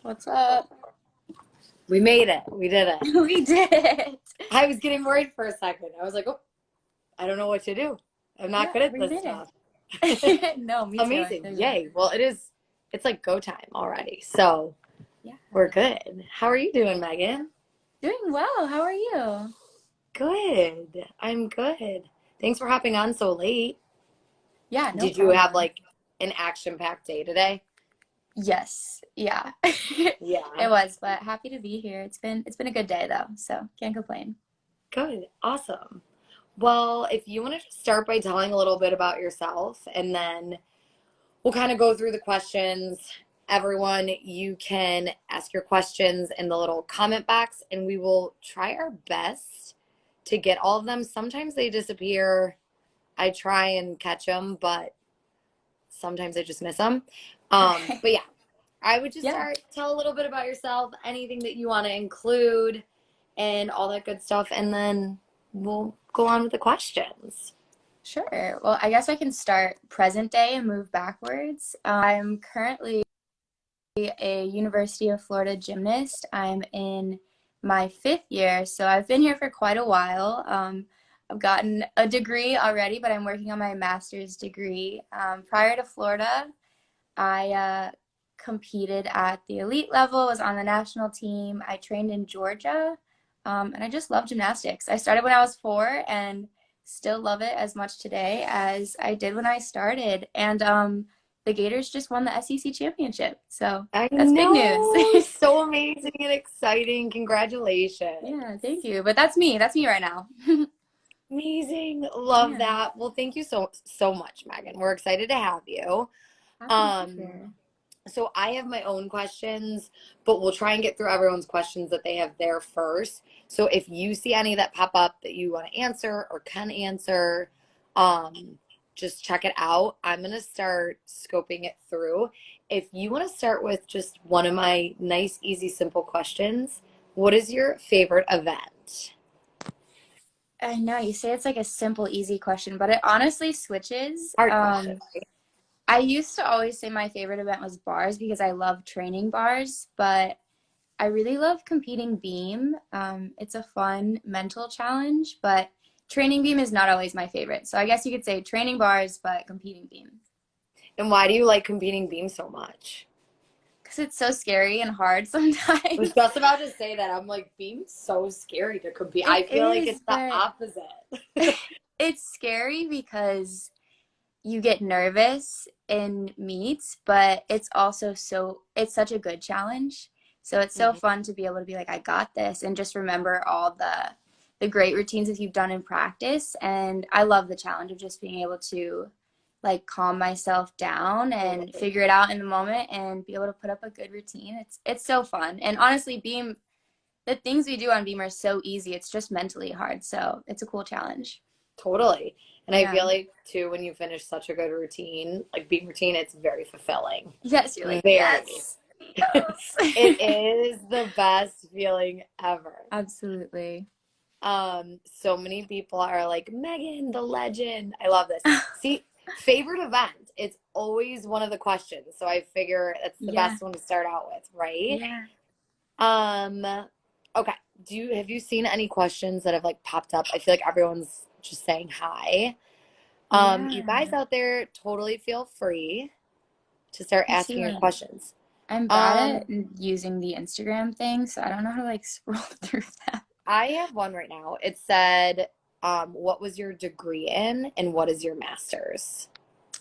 What's up? We made it. We did it. We did it. I was getting worried for a second. I was like, oh, I don't know what to do. I'm not good at We this did stuff. it. No, me too. Amazing. Yay. Well, it's like go time already. So Yeah. we're good. How are you doing, Megan? Doing well. How are you? Good. I'm good. Thanks for hopping on so late. Yeah, no Did you have problem. like an action-packed day today? Yes. Yeah. Yeah. It was, but happy to be here. It's been a good day though, so can't complain. Good. Awesome. Well, if you want to just start by telling a little bit about yourself, and then we'll kind of go through the questions. Everyone, you can ask your questions in the little comment box, and we will try our best to get all of them. Sometimes they disappear. I try and catch them, but sometimes I just miss them. Okay. But yeah, I would just Yeah, tell a little bit about yourself, anything that you want to include, and all that good stuff, and then we'll go on with the questions. sure. Well, I guess I can start present day and move backwards. I'm currently a University of Florida gymnast. I'm in my fifth year, so I've been here for quite a while. I've gotten a degree already, but I'm working on my master's degree. Prior to Florida, I competed at the elite level, was on the national team. I trained in Georgia, and I just love gymnastics. I started when I was 4 and still love it as much today as I did when I started. And the Gators just won the SEC championship, so I that's big news. know, so amazing and exciting. Congratulations. Yeah, thank you. But that's me. That's me right now. Amazing. Love Yeah, that. Well, thank you so much, Megan. We're excited to have you. happy to be Um, here. so I have my own questions, but we'll try and get through everyone's questions that they have there first. So if you see any that pop up that you want to answer or can answer, just check it out. I'm going to start scoping it through. If you want to start with just one of my nice, easy, simple questions, what is your favorite event? I know you say it's like a simple, easy question, but it honestly switches. Hard question. I used to always say my favorite event was bars because I love training bars, but I really love competing beam. It's a fun mental challenge, but training beam is not always my favorite. So I guess you could say training bars, but competing beam. And why do you like competing beam so much? Because it's so scary and hard I was sometimes. just about to say that. I'm like, beam's so scary to compete. It I feel like is, it's the but opposite. it's scary because you get nervous in meets, but it's also it's such a good challenge. So it's so Mhm. fun to be able to be like, I got this, and just remember all the great routines that you've done in practice. And I love the challenge of just being able to like calm myself down and Totally. figure it out in the moment and be able to put up a good routine. It's so fun. And honestly, beam the things we do on beam are so easy. It's just mentally hard. So it's a cool challenge. Totally. And I Yeah. feel like too, when you finish such a good routine, like beam routine, it's very fulfilling. Yes, you're like, Very. yes. Yes. It is the best feeling ever. Absolutely. So many people are like, Megan, the legend. I love this. See, favorite event. It's always one of the questions. So I figure it's the Yeah. best one to start out with, right? Yeah. Um, okay. Have you seen any questions that have like popped up? I feel like everyone's just saying hi. You guys Yeah. out there totally feel free to start I see asking your one. questions. I'm bad Um, at using the Instagram thing, so I don't know how to like scroll through that. I have one right now. It said, what was your degree in and what is your master's?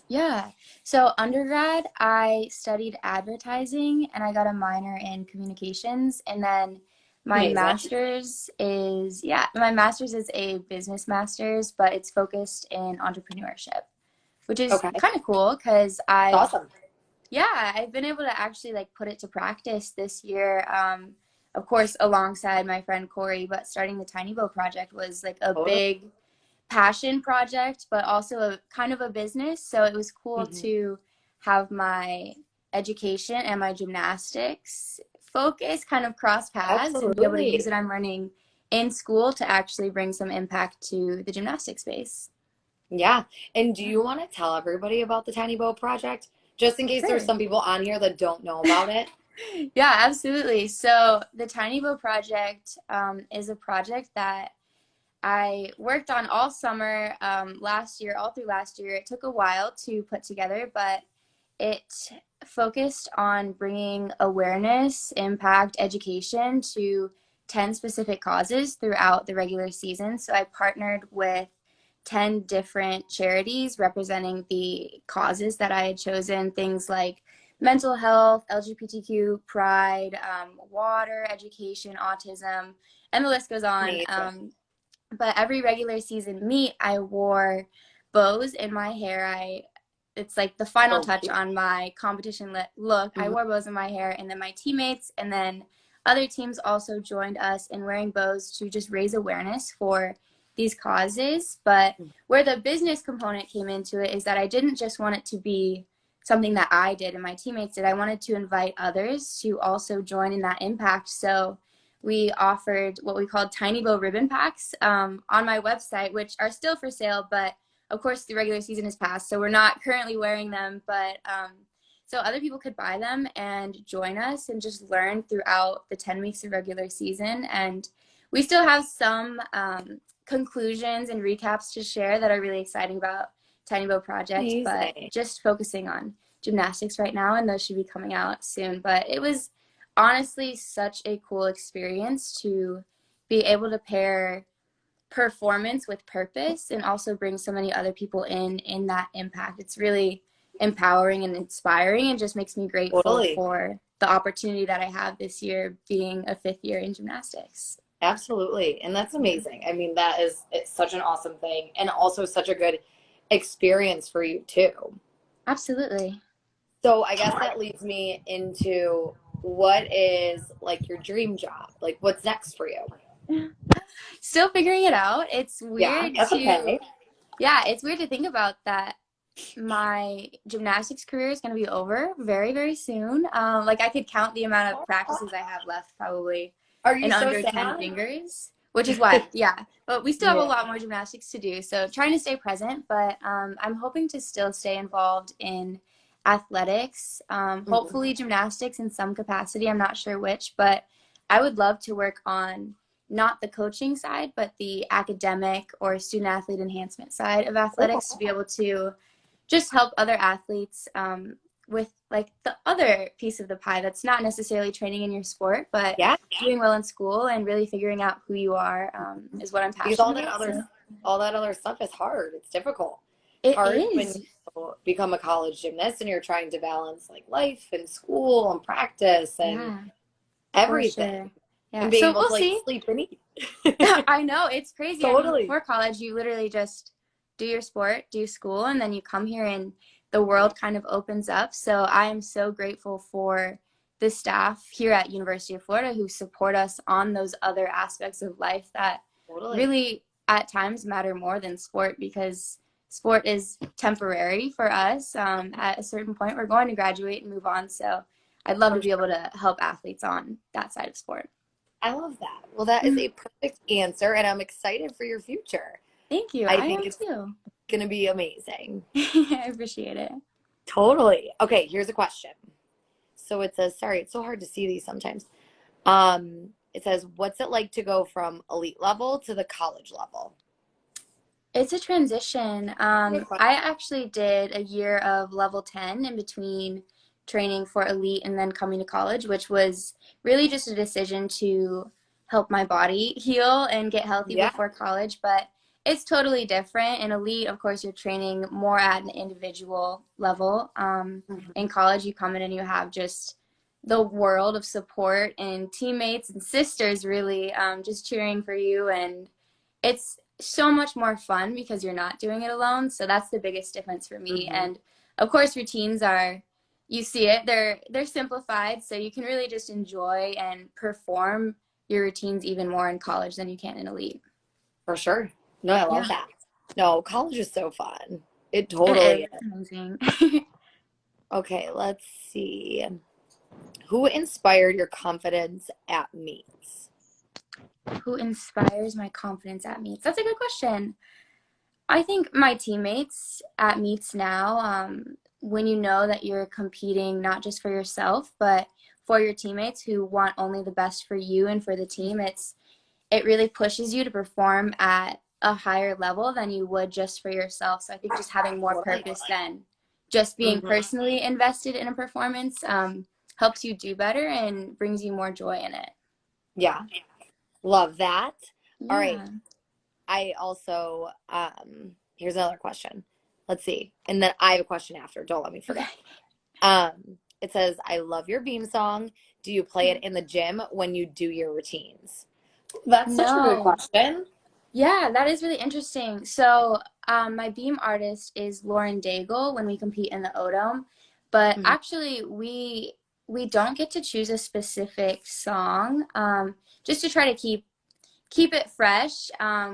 Yeah. So undergrad, I studied advertising and I got a minor in communications. And then Amazing. my master's is a business master's, but it's focused in entrepreneurship, which is Okay. kind of cool because Awesome. I've been able to actually like put it to practice this year. Of course, alongside my friend Corey, but starting the Tiny Bow project was like a Totally. big passion project, but also a kind of a business. So it was cool Mhm. to have my education and my gymnastics focus kind of cross paths and be able to use Absolutely. it I'm learning in school to actually bring some impact to the gymnastics space. Yeah. And do Yeah, you want to tell everybody about the Tiny Bow Project? Just in case there's sure. some people on here that don't know about it. Yeah, absolutely. So the Tiny Bow Project is a project that I worked on all summer last year, all through last year. It took a while to put together, but it focused on bringing awareness, impact, education to 10 specific causes throughout the regular season. So I partnered with 10 different charities representing the causes that I had chosen, things like mental health, LGBTQ, pride, water, education, autism, and the list goes on. Amazing. But every regular season meet, I wore bows in my hair. It's like the final So touch cute. on my competition look. I Mhm. wore bows in my hair, and then my teammates and then other teams also joined us in wearing bows to just raise awareness for these causes. But where the business component came into it is that I didn't just want it to be something that I did and my teammates did. I wanted to invite others to also join in that impact. So we offered what we called Tiny Bow ribbon packs on my website, which are still for sale, but of course the regular season has passed, so we're not currently wearing them. But so other people could buy them and join us and just learn throughout the 10 weeks of regular season. And we still have some conclusions and recaps to share that are really exciting about Tiny Bow Project, but Amazing. just focusing on gymnastics right now, and those should be coming out soon. But it was honestly such a cool experience to be able to pair performance with purpose and also bring so many other people in that impact. It's really empowering and inspiring and just makes me grateful Totally. for the opportunity that I have this year being a fifth year in gymnastics. Absolutely. And that's Yeah, amazing. I mean, it's such an awesome thing and also such a good experience for you too. absolutely. So I guess that leads me into what is like your dream job? Like what's next for you? Still figuring it out. Yeah, that's okay. Yeah, it's weird to think about that my gymnastics career is going to be over very, very soon. Like I could count the amount of practices I have left probably Are you in so under 10 sad? fingers, which is wild. Yeah. But we still have a Yeah. lot more gymnastics to do. So trying to stay present, but I'm hoping to still stay involved in athletics, Mhm. hopefully gymnastics in some capacity. I'm not sure which, but I would love to work on not the coaching side, but the academic or student athlete enhancement side of athletics to be able to just help other athletes with like the other piece of the pie that's not necessarily training in your sport, but Yeah, doing well in school and really figuring out who you are is what I'm because passionate about. So all that other stuff is hard. It's difficult. It's it hard when is. you become a college gymnast and you're trying to balance like life and school and practice and Yeah, for everything sure. Yeah. and being So able we'll to like see. sleep and eat. I know it's crazy. I mean, Totally. before college, you literally just do your sport, do school, and then you come here and the world kind of opens up. So I am so grateful for the staff here at University of Florida who support us on those other aspects of life that Totally. really at times matter more than sport because sport is temporary for us. At a certain point, we're going to graduate and move on. So I'd love to For be able sure. to help athletes on that side of sport. I love that. Well, that is a perfect answer, and I'm excited for your future. Thank you. I I think am it's too. going to be amazing. I appreciate it. Totally. Okay, here's a question. So it says, sorry, it's so hard to see these sometimes. It says, what's it like to go from elite level to the college level? It's a transition. Good question. I actually did a year of level 10 in between training for elite and then coming to college, which was really just a decision to help my body heal and get healthy Yeah. before college. But it's totally different. In elite, of course, you're training more at an individual level. Mhm. In college, you come in and you have just the world of support and teammates and sisters really just cheering for you. And it's so much more fun because you're not doing it alone. So that's the biggest difference for me. Mhm. And of course, routines are, you see it, they're simplified, so you can really just enjoy and perform your routines even more in college than you can in elite. For sure. No, I love Yeah, that. No, college is so fun. It it totally is. is. It's amazing. Okay, let's see. Who inspired your confidence at meets? Who inspires my confidence at meets? That's a good question. I think my teammates at meets now, when you know that you're competing not just for yourself, but for your teammates who want only the best for you and for the team, it really pushes you to perform at a higher level than you would just for yourself. So I think just having more Totally. purpose than just being Hmm. personally invested in a performance helps you do better and brings you more joy in it. Yeah. Love that. All right. Yeah. I also, here's another question. Let's see. And then I have a question after. Don't let me Okay. forget. It says, I love your beam song. Do you play it in the gym when you do your routines? That's such a good No. question. Yeah, that is really interesting. So, my beam artist is Lauren Daigle when we compete in the ODOM, but Mhm. actually we don't get to choose a specific song, just to try to keep it fresh.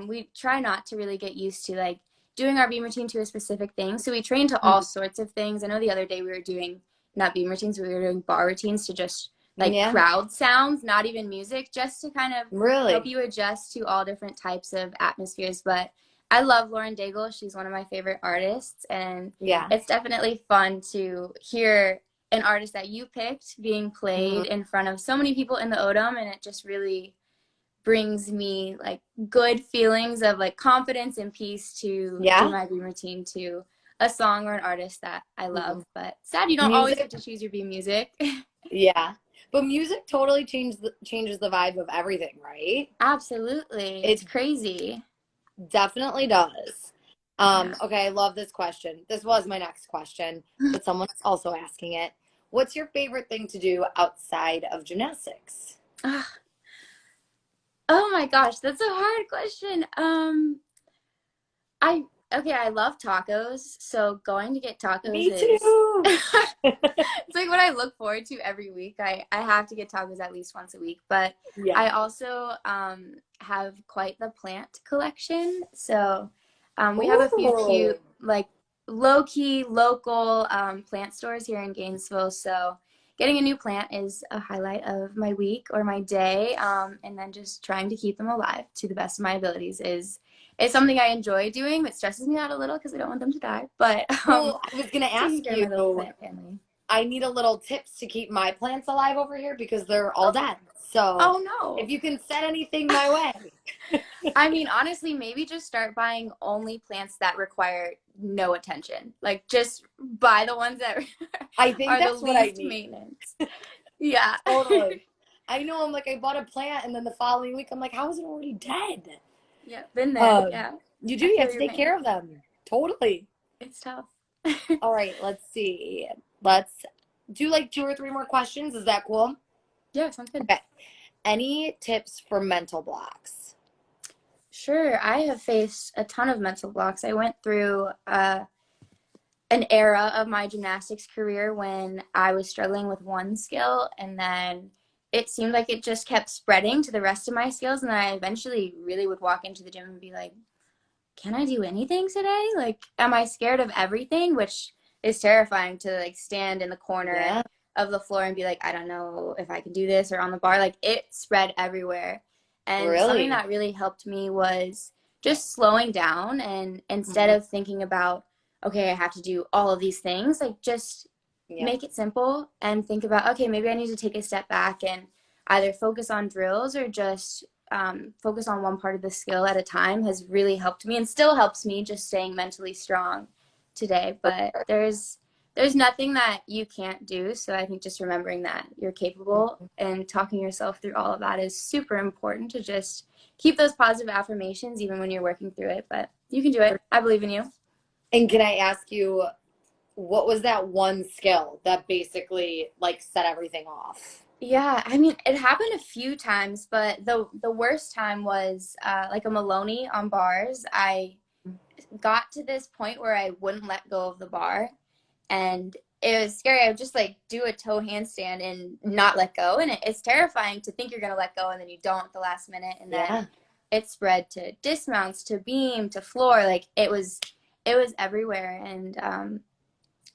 We try not to really get used to like doing our beam routine to a specific thing. So we train to all Mhm. sorts of things. I know the other day we were doing not beam routines, we were doing bar routines to just like Yeah, crowd sounds, not even music, just to kind of help really. you adjust to all different types of atmospheres. But I love Lauren Daigle. She's one of my favorite artists, and Yeah. it's definitely fun to hear an artist that you picked being played Mhm. in front of so many people in the Odom, and it just really brings me like good feelings of like confidence and peace to do Yeah. my beam routine to a song or an artist that I love. Mhm. But sad you don't always get Music, to choose your beam music. yeah. But music totally changes the vibe of everything, right? Absolutely. It's It crazy. definitely does. Yeah. Okay, I love this question. This was my next question, but someone's also asking it. What's your favorite thing to do outside of gymnastics? Oh my gosh, that's a hard question. I okay, I love tacos, so going to get tacos Me is too. it's like what I look forward to every week. I have to get tacos at least once a week, but Yeah. I also have quite the plant collection. So we have a few Ooh. cute like low key local plant stores here in Gainesville. So getting a new plant is a highlight of my week or my day, and then just trying to keep them alive to the best of my abilities is it's something I enjoy doing. It stresses me out a little because I don't want them to die. But Well, I was gonna taking ask care of you, my little plant family. I need a little tips to keep my plants alive over here because they're all Oh, dead. So oh if no. you can send anything my way. I mean, honestly, maybe just start buying only plants that require no attention. Like, just buy the ones that I think are the that's what I least need. maintenance. Yeah. Totally. I know I'm like, I bought a plant and then the following week I'm like, how is it already dead? Yeah, been there. Um, Yeah. you do, I you feel have to your take pain. care of them. Totally. It's tough. All right, let's see. Let's do like two or three more questions. Is that cool? Yeah, sounds good. Okay. Any tips for mental blocks? Sure. I have faced a ton of mental blocks. I went through an era of my gymnastics career when I was struggling with one skill, and then it seemed like it just kept spreading to the rest of my skills. And then I eventually really would walk into the gym and be like, can I do anything today? Like, am I scared of everything? Which is terrifying to like stand in the corner Yeah, of the floor and be like, I don't know if I can do this or on the bar. Like, it spread everywhere. And something really? that really helped me was just slowing down and instead Mhm. of thinking about, okay, I have to do all of these things, like just Yeah. make it simple and think about, okay, maybe I need to take a step back and either focus on drills or just focus on one part of the skill at a time has really helped me and still helps me just staying mentally strong today. But there's nothing that you can't do. So I think just remembering that you're capable and talking yourself through all of that is super important to just keep those positive affirmations even when you're working through it. But you can do it. I believe in you. And can I ask you, what was that one skill that basically like set everything off? Yeah, I mean, it happened a few times, but the worst time was like a Maloney on bars. I got to this point where I wouldn't let go of the bar, and it was scary. I would just like do a toe handstand and not let go, and it's terrifying to think you're gonna let go and then you don't at the last minute, and then Yeah. it spread to dismounts, to beam, to floor. Like it was everywhere, and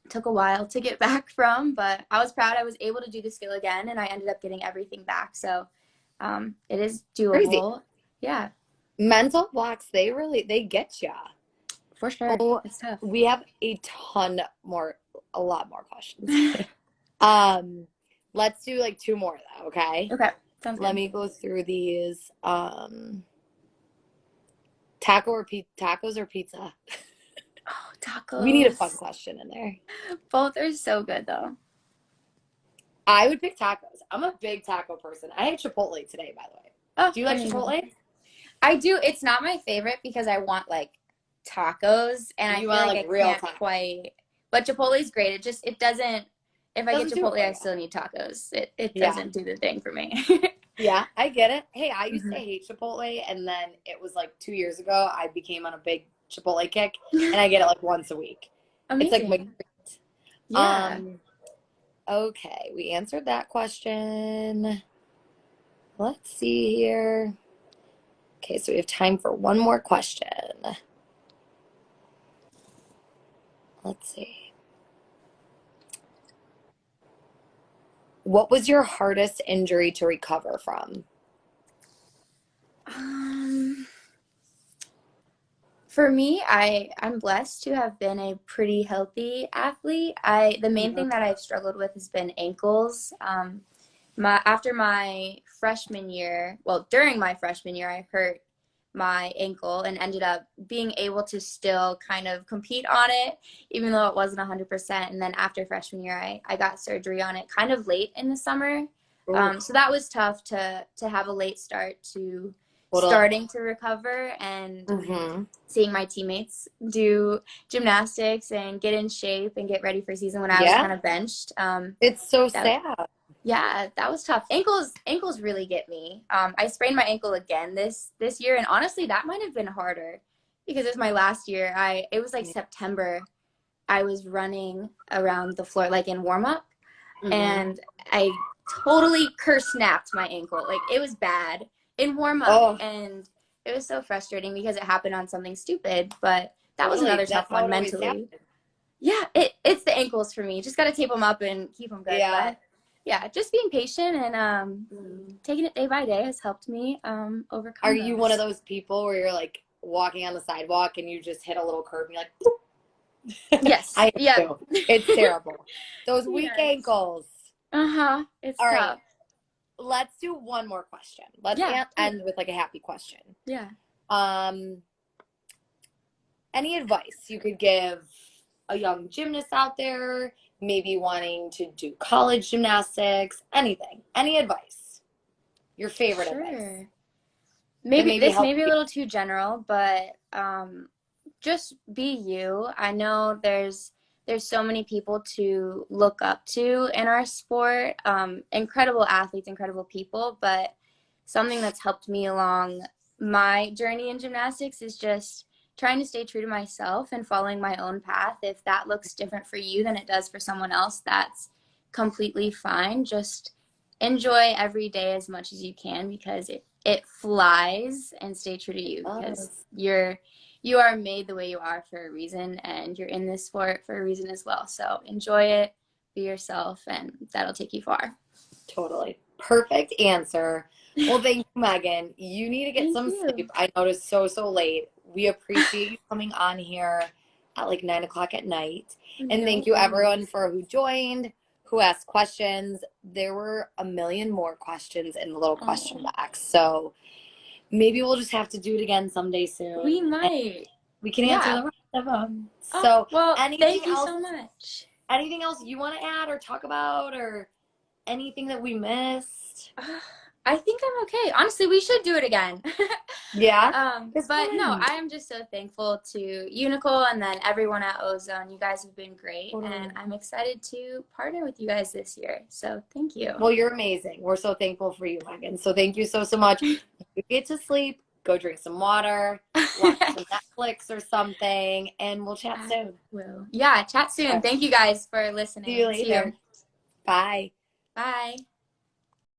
took a while to get back from, but I was proud I was able to do the skill again and I ended up getting everything back. So it is Crazy. doable. Yeah, Mental blocks, they get you. for sure. Oh, It's tough. we have a lot more questions. Um, Let's do like two more though, okay? Okay, sounds Let good. me go through these. Tacos or pizza? Oh, We need a fun tacos. question in there. Both are so good though. I would pick tacos. I'm a big taco person. I had Chipotle today, by the way. Oh, Do you like amazing. Chipotle? I do. It's not my favorite because I want like tacos and I You feel want like like I real can't tacos? quite. But Chipotle's great. It doesn't, if I get Doesn't do it Chipotle, for I you. still need tacos. It Yeah. doesn't do the thing for me. Yeah, I get it. Hey, I used to Mhm. hate Chipotle, and then it was like 2 years ago, I became on a big Chipotle kick, and I get it like once a week. It's like my Amazing. treat. Yeah. Okay, we answered that question. Let's see here. Okay, so we have time for one more question. Let's see. What was your hardest injury to recover from? Um, for me, I'm blessed to have been a pretty healthy athlete. The main Mhm. thing that I've struggled with has been ankles. After my freshman year, well, during my freshman year, I hurt my ankle and ended up being able to still kind of compete on it, even though it wasn't 100%. And then after freshman year, I got surgery on it kind of late in the summer. Ooh, So that was tough to have a late start to totally. starting to recover and Mm-hmm. seeing my teammates do gymnastics and get in shape and get ready for season when I was Yeah, kind of benched. it's so That sad. yeah, that was tough. Ankles really get me. I sprained my ankle again this year, and honestly, that might have been harder because it was my last year. It was like September. I was running around the floor like in warm up, Mm-hmm. and I totally curse snapped my ankle. Like it was bad in warm up, Oh, and it was so frustrating because it happened on something stupid. But that was totally. another That's tough how one it always mentally. happens. Yeah, it's the ankles for me. Just got to tape them up and keep them good. Yeah. But yeah, just being patient and taking it day by day has helped me Are overcome you one of those. those people where you're like walking on the sidewalk and you just hit a little curb and you're like, Yes. I Yep. do. It's terrible. Those weak Yes. ankles. Uh-huh. It's All right, tough. let's do one more question. Let's Yeah. end with like a happy question. Yeah. Um, any advice you could give a young gymnast out there, maybe wanting to do college gymnastics, anything, any advice, your favorite advice Sure. that Maybe maybe this may helps be a you. little too general, but just be you. I know there's so many people to look up to in our sport. Incredible athletes, incredible people, but something that's helped me along my journey in gymnastics is just trying to stay true to myself and following my own path. If that looks different for you than it does for someone else, that's completely fine. Just enjoy every day as much as you can because it flies, and stay true to you because Yes, you are made the way you are for a reason, and you're in this sport for a reason as well. So enjoy it, be yourself, and that'll take you far. totally. Perfect answer. Well, thank you, Megan. You need to get Thank some you. sleep. I know it's so late. We appreciate you coming on here at like 9 o'clock at night. And thank No you everyone worries. for who joined, who asked questions. There were a million more questions in the little question Oh, box. So maybe we'll just have to do it again someday we soon. And might. we can answer Yeah. the rest of them. Oh, So well, thank you so much. anything else you want to add or talk about or anything that we missed? I think I'm okay. Honestly, we should do it again. Yeah, it's But no, fun. I am just so thankful to Unical and then everyone at Ozone. You guys have been great, and Totally. I'm excited to partner with you guys this year. So thank you. Well, you're amazing. We're so thankful for you, Megan. So thank you so much. You get to sleep, go drink some water, watch some Netflix or something, and we'll chat I soon. will. Yeah, chat All soon. right. Thank you guys for See you listening. See you. later. Bye. Bye.